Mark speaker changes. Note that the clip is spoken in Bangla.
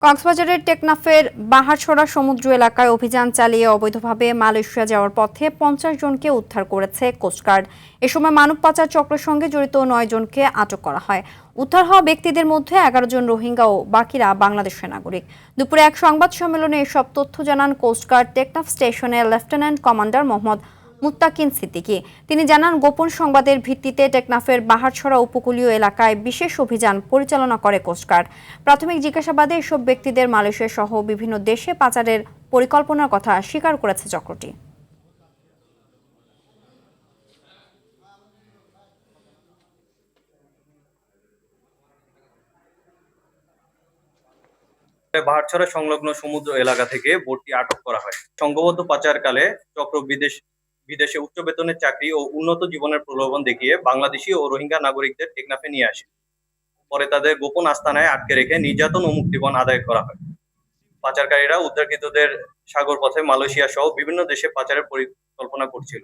Speaker 1: কক্সবাজারের টেকনাফের বাহারছড়া সমুদ্র এলাকায় অভিযান চালিয়ে অবৈধভাবে মালয়েশিয়া যাওয়ার পথে 50 জনকে উদ্ধার করেছে কোস্টগার্ড। এ সময় মানব পাচার চক্রের সঙ্গে জড়িত 9 জনকে আটক করা হয়। উদ্ধার হওয়া ব্যক্তিদের মধ্যে 11 জন রোহিঙ্গা ও বাকিরা বাংলাদেশের নাগরিক। দুপুরে এক সংবাদ সম্মেলনে এসব তথ্য জানান কোস্টগার্ড টেকনাফ স্টেশনের লেফটেন্যান্ট কমান্ডার মোহাম্মদ মুত্তাকিন সিদ্দিকী। তিনি জানান, গোপন সংবাদের ভিত্তিতে টেকনাফের বাহারছড়া উপকূলীয় এলাকায় বিশেষ অভিযান পরিচালনা করে কোস্টগার্ড। প্রাথমিক জিজ্ঞাসাবাদে এসব ব্যক্তিদের মালয়েশিয়া সহ বিভিন্ন দেশে পাচারের পরিকল্পনার কথা স্বীকার করেছে চক্রটি।
Speaker 2: বাহারছড়া সংলগ্ন সমুদ্র এলাকা থেকে বোটটি আটক করা হয়। সংঘবদ্ধ পাচারকালে চক্র বিদেশে উচ্চ বেতনের চাকরি ও উন্নত জীবনের প্রলোভন দেখিয়ে বাংলাদেশি ও রোহিঙ্গা নাগরিকদের টেকনাফে নিয়ে আসে। পরে তাদের গোপন আস্তানায় আটকে রেখে নির্যাতন ও মুক্তিপণ আদায় করা হয়। পাচারকারীরা উদ্ধারকৃতদের সাগর পথে মালয়েশিয়া সহ বিভিন্ন দেশে পাচারের পরিকল্পনা করছিল।